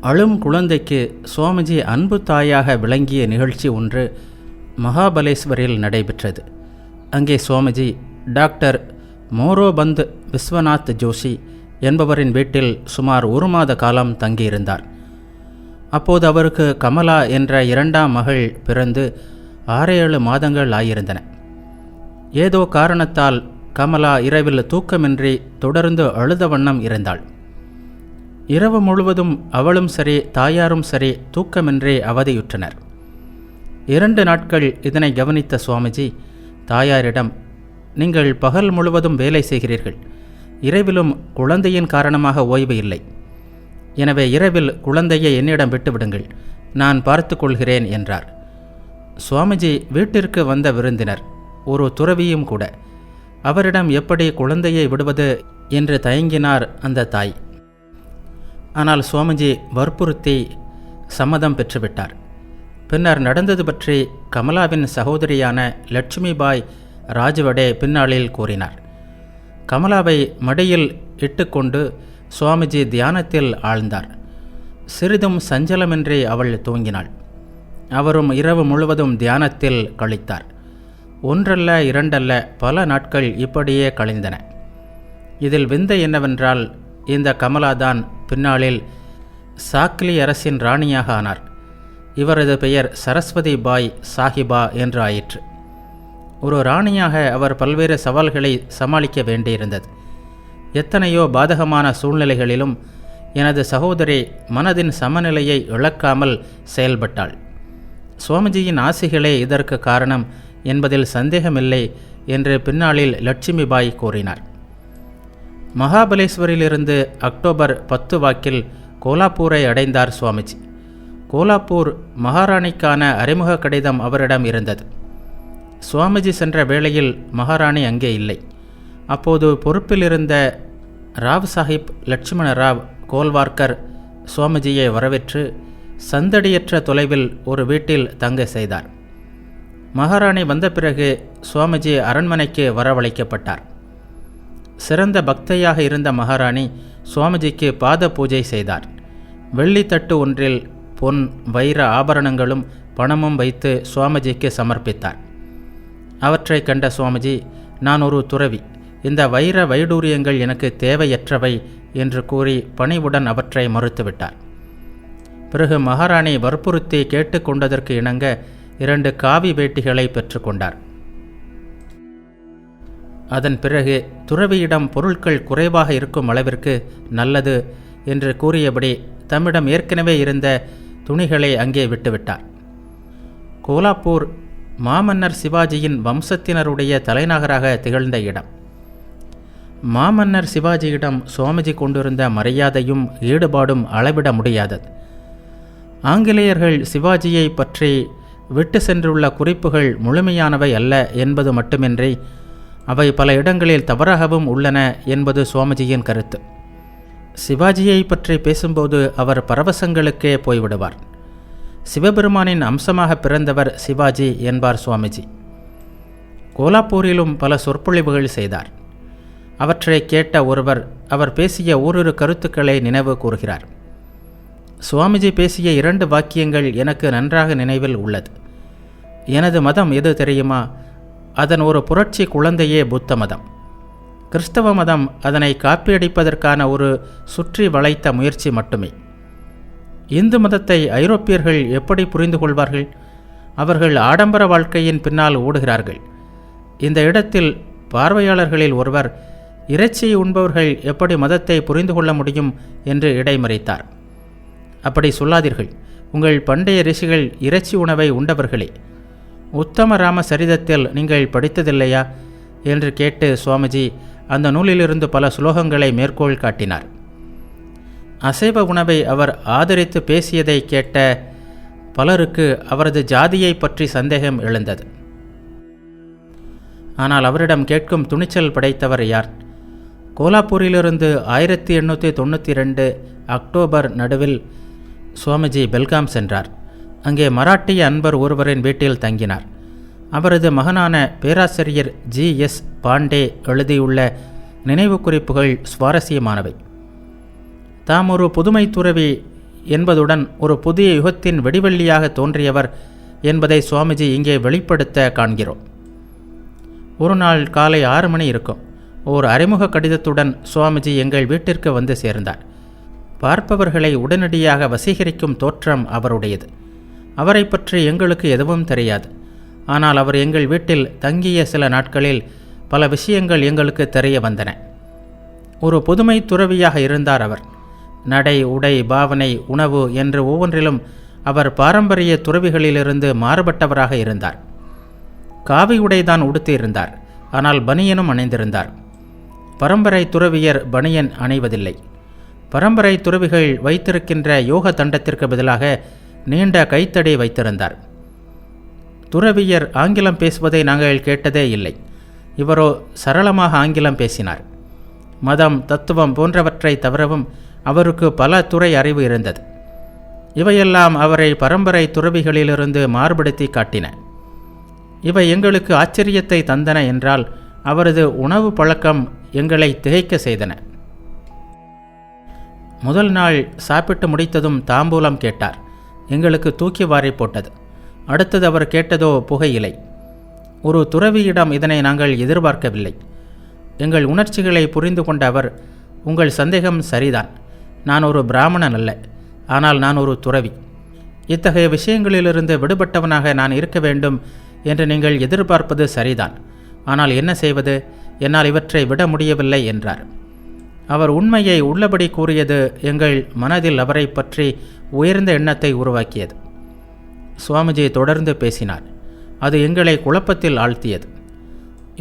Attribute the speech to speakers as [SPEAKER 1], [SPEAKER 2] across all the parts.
[SPEAKER 1] அழும் குழந்தைக்கு சுவாமிஜி அன்பு தாயாக விளங்கிய நிகழ்ச்சி ஒன்று மகாபலேஸ்வரில் நடைபெற்றது. அங்கே சுவாமிஜி டாக்டர் மோரோபந்த் விஸ்வநாத் ஜோஷி என்பவரின் வீட்டில் சுமார் 1 மாத காலம் தங்கியிருந்தார். அப்போது அவருக்கு கமலா என்ற 2ஆம் மகள் பிறந்து 6-7 மாதங்கள் ஆகியிருந்தன. ஏதோ காரணத்தால் கமலா இரவில் தூக்கமின்றி தொடர்ந்து அழுத வண்ணம் இருந்தாள். இரவு முழுவதும் அவளும் சரி தாயாரும் சரி தூக்கமின்றி அவதியுற்றனர். 2 நாட்கள் இதனை கவனித்த சுவாமிஜி தாயாரிடம், நீங்கள் பகல் முழுவதும் வேலை செய்கிறீர்கள், இரவிலும் குழந்தையின் காரணமாக ஓய்வு இல்லை. எனவே இரவில் குழந்தையை என்னிடம் விட்டுவிடுங்கள், நான் பார்த்து கொள்கிறேன் என்றார். சுவாமிஜி வீட்டிற்கு வந்த விருந்தினர், ஒரு துறவியும் கூட. அவரிடம் எப்படி குழந்தையை விடுவது என்று தயங்கினார் அந்த தாய். ஆனால் சுவாமிஜி வற்புறுத்தி சம்மதம் பெற்றுவிட்டார். பின்னர் நடந்தது பற்றி கமலாவின் சகோதரியான லட்சுமிபாய் ராஜவடே பின்னாளில் கூறினார். கமலாவை மடியில் இட்டுக்கொண்டு சுவாமிஜி தியானத்தில் ஆழ்ந்தார். சிறிதும் சஞ்சலமின்றி அவள் தூங்கினாள். அவரும் இரவு முழுவதும் தியானத்தில் கழித்தார். 1 அல்ல 2 அல்ல, பல நாட்கள் இப்படியே கழிந்தன. இதில் விந்தை என்னவென்றால், இந்த கமலாதான் பின்னாளில் சாக்லி அரசின் ராணியாக ஆனார். இவரது பெயர் சரஸ்வதி பாய் சாஹிபா என்று ஆயிற்று. ஒரு ராணியாக அவர் பல்வேறு சவால்களை சமாளிக்க வேண்டியிருந்தது. எத்தனையோ பாதகமான சூழ்நிலைகளிலும் எனது சகோதரி மனதின் சமநிலையை இழக்காமல் செயல்பட்டாள். சுவாமிஜியின் ஆசிகளே இதற்கு காரணம் என்பதில் சந்தேகமில்லை என்று பின்னாளில் லட்சுமிபாய் கூறினார். மகாபலேஸ்வரிலிருந்து அக்டோபர் 10 வாக்கில் கோலாப்பூரை அடைந்தார் சுவாமிஜி. கோலாப்பூர் மகாராணிக்கான அறிமுக கடிதம் அவரிடம் இருந்தது. சுவாமிஜி சென்ற வேளையில் மகாராணி அங்கே இல்லை. அப்போது பொறுப்பில் இருந்த ராவ் சாஹிப் லட்சுமண ராவ் கோல்வார்கர் சுவாமிஜியை வரவேற்று சந்தடியற்ற தொலைவில் ஒரு வீட்டில் தங்க செய்தார். மகாராணி வந்த பிறகு சுவாமிஜி அரண்மனைக்கு வரவழைக்கப்பட்டார். சிறந்த பக்தையாக இருந்த மகாராணி சுவாமிஜிக்கு பாத பூஜை செய்தார். வெள்ளித்தட்டு ஒன்றில் பொன் வைர ஆபரணங்களும் பணமும் வைத்து சுவாமிஜிக்கு சமர்ப்பித்தார். அவற்றை கண்ட சுவாமிஜி, நான் ஒரு துறவி, இந்த வைர வைடூரியங்கள் எனக்கு தேவையற்றவை என்று கூறி பணிவுடன் அவற்றை மறுத்துவிட்டார். பிறகு மகாராணி வற்புறுத்தி கேட்டுக்கொண்டதற்கு இணங்க 2 காவி வேட்டிகளை பெற்றுக்கொண்டார். அதன் பிறகு துறவியிடம் பொருட்கள் குறைவாக இருக்கும் அளவிற்கு நல்லது என்று கூறியபடி தம்மிடம் ஏற்கனவே இருந்த துணிகளை அங்கே விட்டுவிட்டார். கோலாப்பூர் மாமன்னர் சிவாஜியின் வம்சத்தினருடைய தலைநகராக திகழ்ந்த இடம். மாமன்னர் சிவாஜியிடம் சுவாமிஜி கொண்டிருந்த மரியாதையும் ஈடுபாடும் அளவிட முடியாதது. ஆங்கிலேயர்கள் சிவாஜியை பற்றி விட்டு சென்றுள்ள குறிப்புகள் முழுமையானவை அல்ல என்பது மட்டுமின்றி அவை பல இடங்களில் தவறாகவும் உள்ளன என்பது சுவாமிஜியின் கருத்து. சிவாஜியை பற்றி பேசும்போது அவர் பரவசங்களுக்கே போய்விடுவார். சிவபெருமானின் அம்சமாக பிறந்தவர் சிவாஜி என்பார் சுவாமிஜி. கோலாப்பூரிலும் பல சொற்பொழிவுகள் செய்தார். அவற்றை கேட்ட ஒருவர் அவர் பேசிய ஓரிரு கருத்துக்களை நினைவு கூறுகிறார். சுவாமிஜி பேசிய 2 வாக்கியங்கள் எனக்கு நன்றாக நினைவில் உள்ளது. எனது மதம் எது தெரியுமா? அதன் ஒரு புரட்சி குழந்தையே புத்த மதம். கிறிஸ்தவ மதம் அதனை காப்பியடிப்பதற்கான ஒரு சுற்றி வளைத்த முயற்சி மட்டுமே. இந்து மதத்தை ஐரோப்பியர்கள் எப்படி புரிந்து கொள்வார்கள்? அவர்கள் ஆடம்பர வாழ்க்கையின் பின்னால் ஓடுகிறார்கள். இந்த இடத்தில் பார்வையாளர்களில் ஒருவர், இறைச்சி உண்பவர்கள் எப்படி மதத்தை புரிந்து கொள்ள முடியும் என்று இடைமறித்தார். அப்படி சொல்லாதீர்கள், உங்கள் பண்டைய ரிஷிகள் இறைச்சி உணவை உண்டவர்களே. உத்தம ராம சரிதத்தில் நீங்கள் படித்ததில்லையா என்று கேட்டு சுவாமிஜி அந்த நூலிலிருந்து பல சுலோகங்களை மேற்கோள் காட்டினார். அசைவ உணவை அவர் ஆதரித்து பேசியதை கேட்ட பலருக்கு அவரது ஜாதியை பற்றி சந்தேகம் எழுந்தது. ஆனால் அவரிடம் கேட்கும் துணிச்சல் படைத்தவர் யார்? கோலாப்பூரிலிருந்து 1892 அக்டோபர் நடுவில் சுவாமிஜி பெல்காம் சென்றார். அங்கே மராட்டிய அன்பர் ஒருவரின் வீட்டில் தங்கினார். அவரது மகனான பேராசிரியர் G.S. பாண்டே எழுதியுள்ள நினைவு குறிப்புகள் சுவாரஸ்யமானவை. தாம் ஒரு புதுமை துறவி என்பதுடன் ஒரு புதிய யுகத்தின் வெடிவெள்ளியாக தோன்றியவர் என்பதை சுவாமிஜி இங்கே வெளிப்படுத்த காண்கிறோம். ஒரு நாள் காலை 6 மணி இருக்கும். ஓர் அறிமுக கடிதத்துடன் சுவாமிஜி எங்கள் வீட்டிற்கு வந்து சேர்ந்தார். பார்ப்பவர்களை உடனடியாக வசீகரிக்கும் தோற்றம் அவருடையது. அவரை பற்றி எங்களுக்கு எதுவும் தெரியாது. ஆனால் அவர் எங்கள் வீட்டில் தங்கிய சில நாட்களில் பல விஷயங்கள் எங்களுக்கு தெரிய வந்தன. ஒரு புதுமை துறவியாக இருந்தார் அவர். நடை, உடை, பாவனை, உணவு என்று ஒவ்வொன்றிலும் அவர் பாரம்பரிய துறவிகளிலிருந்து மாறுபட்டவராக இருந்தார். காவி உடைதான் உடுத்தியிருந்தார். ஆனால் பனியனும் அணிந்திருந்தார். பரம்பரை துறவியர் பனியன் அணிவதில்லை. பரம்பரை துறவிகள் வைத்திருக்கின்ற யோக தண்டத்திற்கு பதிலாக நீண்ட கைத்தடி வைத்திருந்தார். துறவியர் ஆங்கிலம் பேசுவதை நாங்கள் கேட்டதே இல்லை. இவரோ சரளமாக ஆங்கிலம் பேசினார். மதம், தத்துவம் போன்றவற்றை தவிரவும் அவருக்கு பல துறை அறிவு இருந்தது. இவையெல்லாம் அவரை பரம்பரை துறவிகளிலிருந்து மாறுபடுத்தி காட்டின. இவை எங்களுக்கு ஆச்சரியத்தை தந்தன என்றால் அவரது உணவு பழக்கம் எங்களை திகைக்க செய்தன. முதல் நாள் சாப்பிட்டு முடித்ததும் தாம்பூலம் கேட்டார். எங்களுக்கு தூக்கி வாரி போட்டது. அடுத்தது அவர் கேட்டதோ புகையிலை. ஒரு துறவியிடம் இதனை நாங்கள் எதிர்பார்க்கவில்லை. எங்கள் உணர்ச்சிகளை புரிந்து கொண்ட அவர், உங்கள் சந்தேகம் சரிதான். நான் ஒரு பிராமணன் அல்ல, ஆனால் நான் ஒரு துறவி. இத்தகைய விஷயங்களிலிருந்து விடுபட்டவனாக நான் இருக்க வேண்டும் என்று நீங்கள் எதிர்பார்ப்பது சரிதான். ஆனால் என்ன செய்வது? என்னால் இவற்றை விட முடியவில்லை என்றார். அவர் உண்மையை உள்ளபடி கூறியது எங்கள் மனதில் அவரை பற்றி உயர்ந்த எண்ணத்தை உருவாக்கியது. சுவாமிஜி தொடர்ந்து பேசினார். அது எங்களை குழப்பத்தில் ஆழ்த்தியது.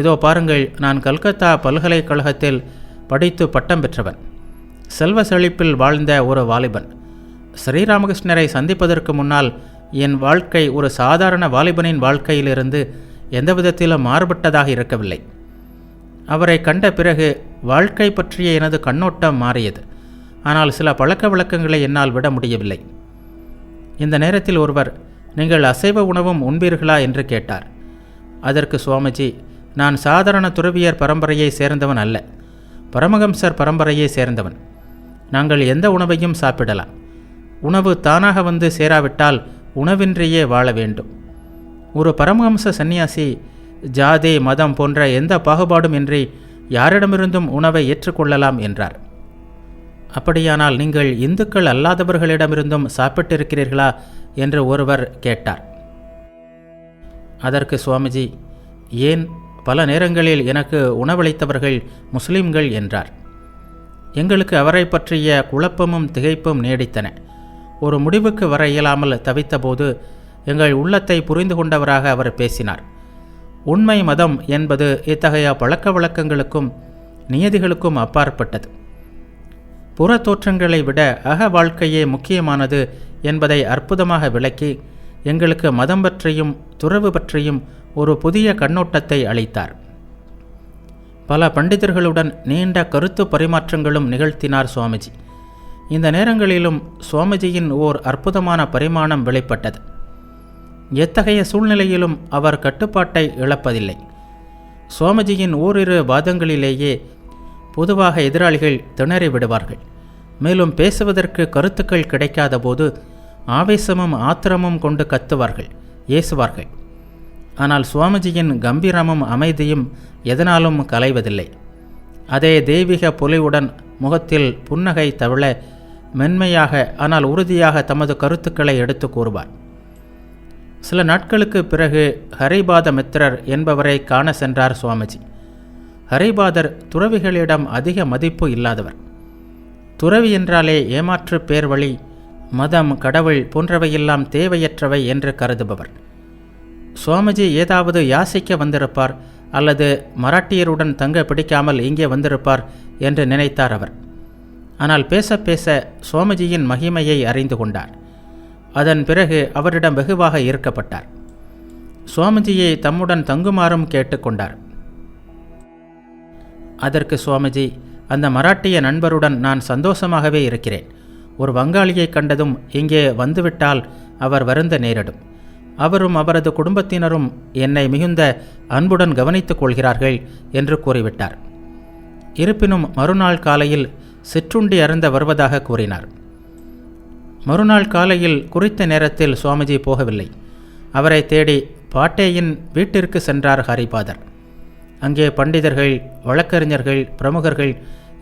[SPEAKER 1] இதோ பாருங்கள், நான் கல்கத்தா பல்கலைக்கழகத்தில் படித்து பட்டம் பெற்றவன். செல்வ செழிப்பில் வாழ்ந்த ஒரு வாலிபன். ஸ்ரீராமகிருஷ்ணரை சந்திப்பதற்கு முன்னால் என் வாழ்க்கை ஒரு சாதாரண வாலிபனின் வாழ்க்கையிலிருந்து எந்த விதத்திலும் மாறுபட்டதாக இருக்கவில்லை. அவரை கண்ட பிறகு வாழ்க்கை பற்றிய எனது கண்ணோட்டம் மாறியது. ஆனால் சில பழக்க வழக்கங்களை என்னால் விட முடியவில்லை. இந்த நேரத்தில் ஒருவர், நீங்கள் அசைவ உணவும் உண்பீர்களா என்று கேட்டார். அதற்கு சுவாமிஜி, நான் சாதாரண துறவியர் பரம்பரையை சேர்ந்தவன் அல்ல, பரமஹம்சர் பரம்பரையை சேர்ந்தவன். நாங்கள் எந்த உணவையும் சாப்பிடலாம். உணவு தானாக வந்து சேராவிட்டால் உணவின்றியே வாழ வேண்டும். ஒரு பரமஹம்ச சந்நியாசி ஜாதி, மதம் போன்ற எந்த பாகுபாடும் இன்றி யாரிடமிருந்தும் உணவை ஏற்றுக்கொள்ளலாம் என்றார். அப்படியானால் நீங்கள் இந்துக்கள் அல்லாதவர்களிடமிருந்தும் சாப்பிட்டிருக்கிறீர்களா என்று ஒருவர் கேட்டார். அதற்கு சுவாமிஜி, ஏன், பல நேரங்களில் எனக்கு உணவளித்தவர்கள் முஸ்லிம்கள் என்றார். எங்களுக்கு அவரை பற்றிய குழப்பமும் திகைப்பும் நீடித்தன. ஒரு முடிவுக்கு வர இயலாமல் தவித்தபோது எங்கள் உள்ளத்தை புரிந்து கொண்டவராக அவர் பேசினார். உண்மை மதம் என்பது இத்தகைய பழக்க வழக்கங்களுக்கும் நியதிகளுக்கும் அப்பாற்பட்டது. புற தோற்றங்களை விட அக வாழ்க்கையே முக்கியமானது என்பதை அற்புதமாக விளக்கி எங்களுக்கு மதம் பற்றியும் துறவு பற்றியும் ஒரு புதிய கண்ணோட்டத்தை அளித்தார். பல பண்டிதர்களுடன் நீண்ட கருத்து பரிமாற்றங்களும் நிகழ்த்தினார் சுவாமிஜி. இந்த நேரங்களிலும் சுவாமிஜியின் ஓர் அற்புதமான பரிமாணம் வெளிப்பட்டது. எத்தகைய சூழ்நிலையிலும் அவர் கட்டுப்பாட்டை இழப்பதில்லை. சுவாமிஜியின் ஓரிரு வாதங்களிலேயே பொதுவாக எதிராளிகள் திணறி விடுவார்கள். மேலும் பேசுவதற்கு கருத்துக்கள் கிடைக்காத போது ஆவேசமும் ஆத்திரமும் கொண்டு கத்துவார்கள், ஏசுவார்கள். ஆனால் சுவாமிஜியின் கம்பீரமும் அமைதியும் எதனாலும் கலைவதில்லை. அதே தெய்வீக பொலிவுடன் முகத்தில் புன்னகை தவிழ மென்மையாக ஆனால் உறுதியாக தமது கருத்துக்களை எடுத்து கூறுவார். சில நாட்களுக்கு பிறகு ஹரிபாத மித்திரர் என்பவரை காண சென்றார் சுவாமிஜி. ஹரிபாதர் துறவிகளிடம் அதிக மதிப்பு இல்லாதவர். துறவி என்றாலே ஏமாற்று, பேர்வழி, மதம், கடவுள் போன்றவையெல்லாம் தேவையற்றவை என்று கருதுபவர். சுவாமிஜி ஏதாவது யாசிக்க வந்திருப்பார் அல்லது மராட்டியருடன் தங்க பிடிக்காமல் இங்கே வந்திருப்பார் என்று நினைத்தார் அவர். ஆனால் பேச பேச சுவாமிஜியின் மகிமையை அறிந்து கொண்டார். அதன் பிறகு அவரிடம் வெகுவாக ஈர்க்கப்பட்டார். சுவாமிஜியை தம்முடன் தங்குமாறும் கேட்டுக்கொண்டார். அதற்கு சுவாமிஜி, அந்த மராட்டிய நண்பருடன் நான் சந்தோஷமாகவே இருக்கிறேன். ஒரு வங்காளியை கண்டதும் இங்கே வந்துவிட்டால் அவர் வருந்த நேரிடும். அவரும் அவரது குடும்பத்தினரும் என்னை மிகுந்த அன்புடன் கவனித்துக் கொள்கிறார்கள் என்று கூறிவிட்டார். இருப்பினும் மறுநாள் காலையில் சிற்றுண்டி அருந்த வருவதாக கூறினார். மறுநாள் காலையில் குறித்த நேரத்தில் சுவாமிஜி போகவில்லை. அவரை தேடி பாட்டேயின் வீட்டிற்கு சென்றார் ஹரிபாதர். அங்கே பண்டிதர்கள், வழக்கறிஞர்கள், பிரமுகர்கள்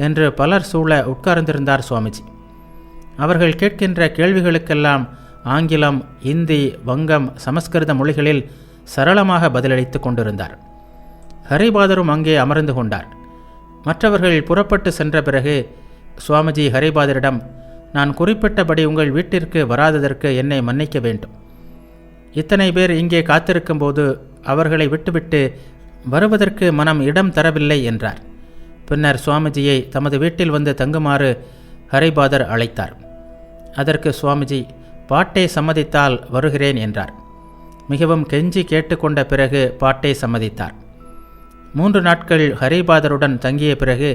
[SPEAKER 1] என்று பலர் சூழ உட்கார்ந்திருந்தார் சுவாமிஜி. அவர்கள் கேட்கின்ற கேள்விகளுக்கெல்லாம் ஆங்கிலம், இந்தி, வங்கம், சமஸ்கிருத மொழிகளில் சரளமாக பதிலளித்து கொண்டிருந்தார். ஹரிபாதரும் அங்கே அமர்ந்து கொண்டார். மற்றவர்கள் புறப்பட்டு சென்ற பிறகு சுவாமிஜி ஹரிபாதரிடம், நான் குறிப்பிட்டபடி உங்கள் வீட்டிற்கு வராததற்கு என்னை மன்னிக்க வேண்டும். இத்தனை பேர் இங்கே காத்திருக்கும்போது அவர்களை விட்டுவிட்டு வருவதற்கு மனம் இடம் தரவில்லை என்றார். பின்னர் சுவாமிஜியை தமது வீட்டில் வந்து தங்குமாறு ஹரிபாதர் அழைத்தார். அதற்கு சுவாமிஜி, பாட்டே சம்மதித்தால் வருகிறேன் என்றார். மிகவும் கெஞ்சி கேட்டுக்கொண்ட பிறகு பாட்டே சம்மதித்தார். 3 நாட்கள் ஹரிபாதருடன் தங்கிய பிறகு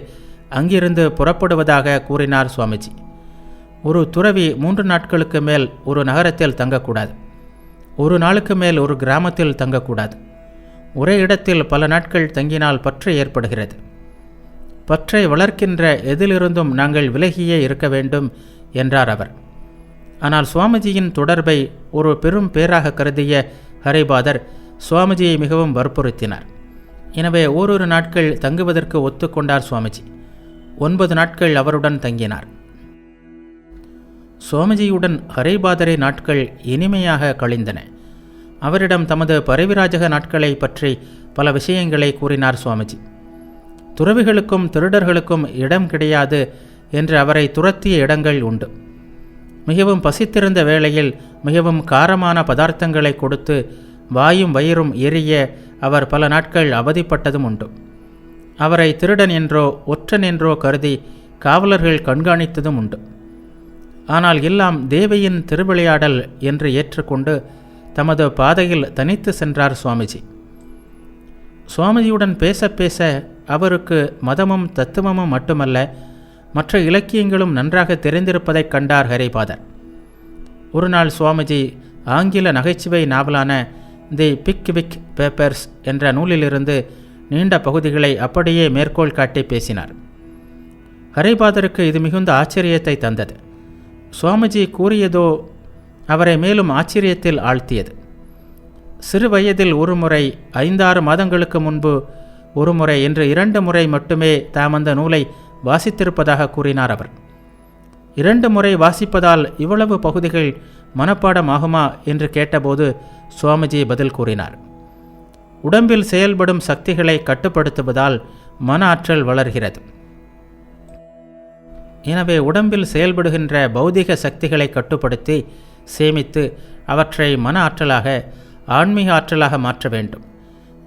[SPEAKER 1] அங்கிருந்து புறப்படுவதாக கூறினார் சுவாமிஜி. ஒரு துறவி 3 நாட்களுக்கு மேல் ஒரு நகரத்தில் தங்கக்கூடாது. ஒரு நாளுக்கு மேல் ஒரு கிராமத்தில் தங்கக்கூடாது. ஒரே இடத்தில் பல நாட்கள் தங்கினால் பற்று ஏற்படுகிறது. பற்றை வளர்க்கின்ற எதிலிருந்தும் நாங்கள் விலகியே இருக்க வேண்டும் என்றார் அவர். ஆனால் சுவாமிஜியின் தொடர்பை ஒரு பெரும் பேராக கருதிய ஹரிபாதர் சுவாமிஜியை மிகவும் வற்புறுத்தினார். எனவே ஓரிரு நாட்கள் தங்குவதற்கு ஒத்துக்கொண்டார் சுவாமிஜி. 9 நாட்கள் அவருடன் தங்கினார். சுவாமிஜியுடன் ஹரிபாதரை நாட்கள் இனிமையாக கழிந்தன. அவரிடம் தமது பரிவிராஜக நாட்களை பற்றி பல விஷயங்களை கூறினார் சுவாமிஜி. துறவிகளுக்கும் திருடர்களுக்கும் இடம் கிடையாது என்று அவரை துரத்திய இடங்கள் உண்டு. மிகவும் பசித்திருந்த வேளையில் மிகவும் காரமான பதார்த்தங்களை கொடுத்து வாயும் வயிறும் எரிய அவர் பல நாட்கள் அவதிப்பட்டதும் உண்டு. அவரை திருடன் என்றோ ஒற்றன் என்றோ கருதி காவலர்கள் கண்காணித்ததும் உண்டு. ஆனால் எல்லாம் தேவியின் திருவிளையாடல் என்று ஏற்றுக்கொண்டு தமது பாதையில் தனித்து சென்றார் சுவாமிஜி. சுவாமிஜியுடன் பேச பேச அவருக்கு மதமும் தத்துவமும் மட்டுமல்ல, மற்ற இலக்கியங்களும் நன்றாக தெரிந்திருப்பதைக் கண்டார் ஹரிபாதர். ஒரு நாள் சுவாமிஜி ஆங்கில நகைச்சுவை நாவலான தி பிக்விக் பேப்பர்ஸ் என்ற நூலிலிருந்து நீண்ட பகுதிகளை அப்படியே மேற்கோள் காட்டி பேசினார். ஹரிபாதருக்கு இது மிகுந்த ஆச்சரியத்தை தந்தது. சுவாமிஜி கூறியதோ அவரை மேலும் ஆச்சரியத்தில் ஆழ்த்தியது. சிறு வயதில் ஒரு முறை, 5-6 மாதங்களுக்கு முன்பு ஒரு முறை என்று 2 முறை மட்டுமே தாம் அந்த நூலை வாசித்திருப்பதாக கூறினார் அவர். 2 முறை வாசிப்பதால் இவ்வளவு பகுதிகள் மனப்பாடமாகுமா என்று கேட்டபோது சுவாமிஜி பதில் கூறினார். உடம்பில் செயல்படும் சக்திகளை கட்டுப்படுத்துவதால் மன ஆற்றல் வளர்கிறது. எனவே உடம்பில் செயல்படுகின்ற பௌதிக சக்திகளை கட்டுப்படுத்தி சேமித்து அவற்றை மன ஆற்றலாக, ஆன்மீக ஆற்றலாக மாற்ற வேண்டும்.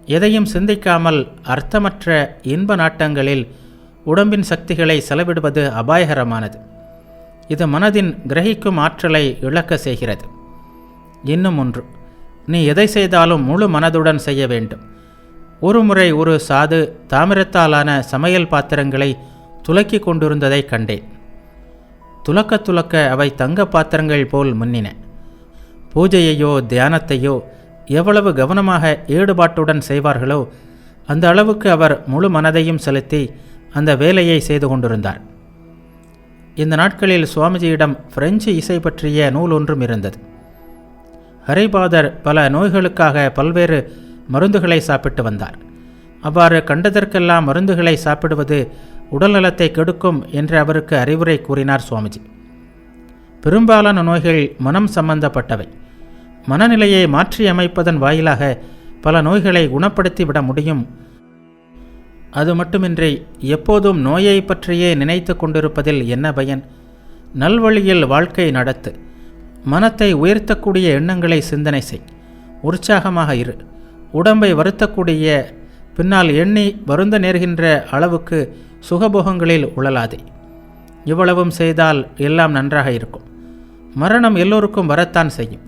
[SPEAKER 1] எதையும் சிந்திக்காமல் அர்த்தமற்ற இன்ப நாட்டங்களில் உடம்பின் சக்திகளை செலவிடுவது அபாயகரமானது. இது மனதின் கிரகிக்கும் ஆற்றலை இழக்க செய்கிறது. இன்னும் ஒன்று, நீ எதை செய்தாலும் முழு மனதுடன் செய்ய வேண்டும். ஒரு முறை ஒரு சாது தாமிரத்தாலான சமையல் பாத்திரங்களை துலக்கி கொண்டிருந்ததை கண்டேன். துலக்க துலக்க அவை தங்க பாத்திரங்கள் போல் மின்னின. பூஜையையோ தியானத்தையோ எவ்வளவு கவனமாக ஈடுபாட்டுடன் செய்வார்களோ அந்த அளவுக்கு அவர் முழு மனதையும் செலுத்தி அந்த வேலையை செய்து கொண்டிருந்தார். இந்த நாட்களில் சுவாமிஜியிடம் பிரெஞ்சு இசை பற்றிய நூல் ஒன்றும் இருந்தது. ஹரிபாதர் பல நோய்களுக்காக பல்வேறு மருந்துகளை சாப்பிட்டு வந்தார். அவ்வாறு கண்டதற்கெல்லாம் மருந்துகளை சாப்பிடுவது உடல்நலத்தை கெடுக்கும் என்று அவருக்கு அறிவுரை கூறினார் சுவாமிஜி. பெரும்பாலான நோய்கள் மனம் சம்பந்தப்பட்டவை. மனநிலையை மாற்றியமைப்பதன் வாயிலாக பல நோய்களை குணப்படுத்திவிட முடியும். அது மட்டுமின்றி எப்போதும் நோயை பற்றியே நினைத்து கொண்டிருப்பதில் என்ன பயன்? நல்வழியில் வாழ்க்கை நடத்து. மனத்தை உயர்த்தக்கூடிய எண்ணங்களை சிந்தனை செய். உற்சாகமாக இரு. உடம்பை வருத்தக்கூடிய பின்னால் எண்ணி வருந்த நேர்கின்ற அளவுக்கு சுகபோகங்களில் உழலாதே. இவ்வளவும் செய்தால் எல்லாம் நன்றாக இருக்கும். மரணம் எல்லோருக்கும் வரத்தான் செய்யும்.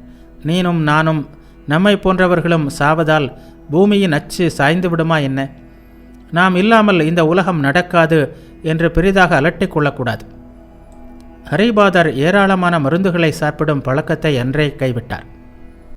[SPEAKER 1] நீனும் நானும் நம்மை போன்றவர்களும் சாவதால் பூமியின் அச்சு சாய்ந்து விடுமா என்ன? நாம் இல்லாமல் இந்த உலகம் நடக்காது என்று பெரிதாக அலட்டிக் கொள்ளக்கூடாது. ஹரிபாதர் ஏராளமான மருந்துகளை சாப்பிடும் பழக்கத்தை அன்றே கைவிட்டார்.